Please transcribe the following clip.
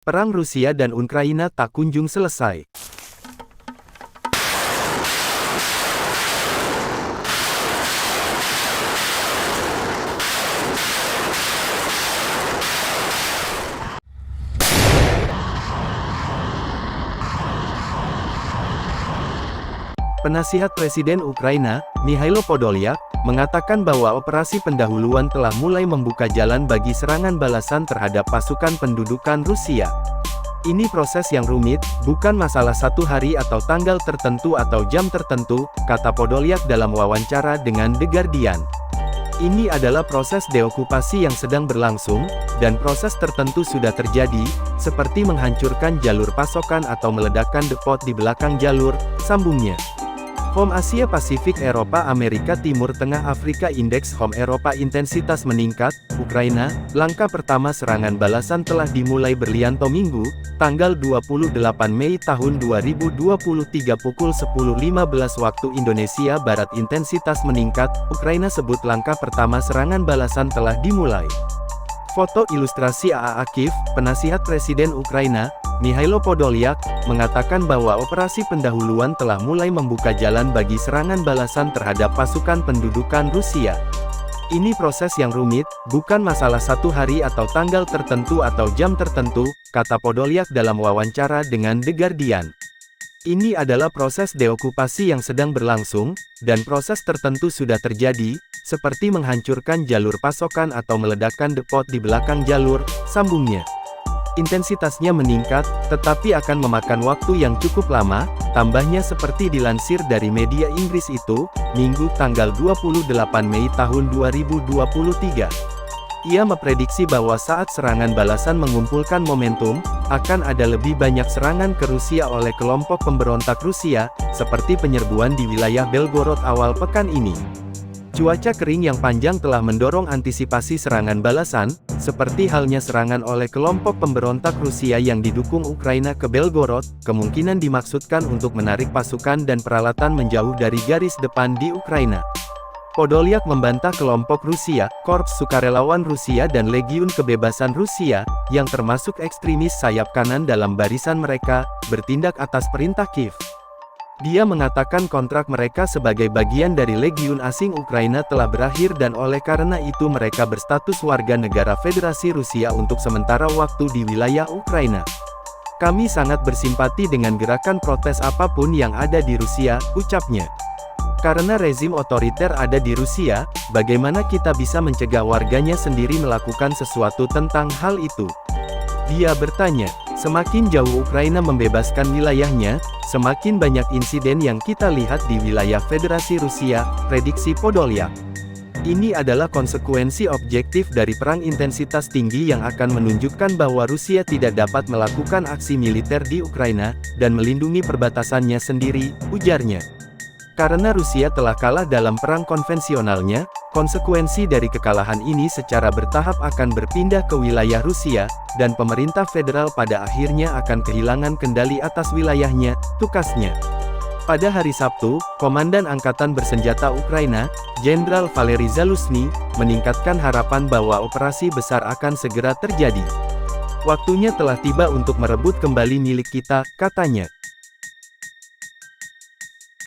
Perang Rusia dan Ukraina tak kunjung selesai. Penasihat Presiden Ukraina, Mikhailo Podolyak, mengatakan bahwa operasi pendahuluan telah mulai membuka jalan bagi serangan balasan terhadap pasukan pendudukan Rusia. Ini proses yang rumit, bukan masalah satu hari atau tanggal tertentu atau jam tertentu, kata Podolyak dalam wawancara dengan The Guardian. Ini adalah proses deokupasi yang sedang berlangsung, dan proses tertentu sudah terjadi, seperti menghancurkan jalur pasokan atau meledakkan depot di belakang jalur, sambungnya. Home Asia Pasifik Eropa Amerika Timur Tengah Afrika Indeks Home Eropa intensitas meningkat, Ukraina, langkah pertama serangan balasan telah dimulai berlianto Minggu, tanggal 28 Mei tahun 2023 pukul 10.15 waktu Indonesia Barat intensitas meningkat, Ukraina sebut langkah pertama serangan balasan telah dimulai. Foto ilustrasi A.A. Akiv, penasihat Presiden Ukraina, Mikhailo Podolyak, mengatakan bahwa operasi pendahuluan telah mulai membuka jalan bagi serangan balasan terhadap pasukan pendudukan Rusia. Ini proses yang rumit, bukan masalah satu hari atau tanggal tertentu atau jam tertentu, kata Podolyak dalam wawancara dengan The Guardian. Ini adalah proses deokupasi yang sedang berlangsung, dan proses tertentu sudah terjadi, seperti menghancurkan jalur pasokan atau meledakkan depot di belakang jalur, sambungnya. Intensitasnya meningkat, tetapi akan memakan waktu yang cukup lama, tambahnya seperti dilansir dari media Inggris itu, Minggu tanggal 28 Mei tahun 2023. Ia memprediksi bahwa saat serangan balasan mengumpulkan momentum, akan ada lebih banyak serangan ke Rusia oleh kelompok pemberontak Rusia, seperti penyerbuan di wilayah Belgorod awal pekan ini. Cuaca kering yang panjang telah mendorong antisipasi serangan balasan, seperti halnya serangan oleh kelompok pemberontak Rusia yang didukung Ukraina ke Belgorod, kemungkinan dimaksudkan untuk menarik pasukan dan peralatan menjauh dari garis depan di Ukraina. Podolyak membantah kelompok Rusia, Korps Sukarelawan Rusia dan Legiun Kebebasan Rusia, yang termasuk ekstremis sayap kanan dalam barisan mereka, bertindak atas perintah Kiev. Dia mengatakan kontrak mereka sebagai bagian dari Legiun Asing Ukraina telah berakhir dan oleh karena itu mereka berstatus warga negara Federasi Rusia untuk sementara waktu di wilayah Ukraina. Kami sangat bersimpati dengan gerakan protes apapun yang ada di Rusia, ucapnya. Karena rezim otoriter ada di Rusia, bagaimana kita bisa mencegah warganya sendiri melakukan sesuatu tentang hal itu? Dia bertanya. Semakin jauh Ukraina membebaskan wilayahnya, semakin banyak insiden yang kita lihat di wilayah Federasi Rusia, prediksi Podolyak. Ini adalah konsekuensi objektif dari perang intensitas tinggi yang akan menunjukkan bahwa Rusia tidak dapat melakukan aksi militer di Ukraina, dan melindungi perbatasannya sendiri, ujarnya. Karena Rusia telah kalah dalam perang konvensionalnya, konsekuensi dari kekalahan ini secara bertahap akan berpindah ke wilayah Rusia, dan pemerintah federal pada akhirnya akan kehilangan kendali atas wilayahnya, tukasnya. Pada hari Sabtu, Komandan Angkatan Bersenjata Ukraina, Jenderal Valery Zaluzhny, meningkatkan harapan bahwa operasi besar akan segera terjadi. Waktunya telah tiba untuk merebut kembali milik kita, katanya.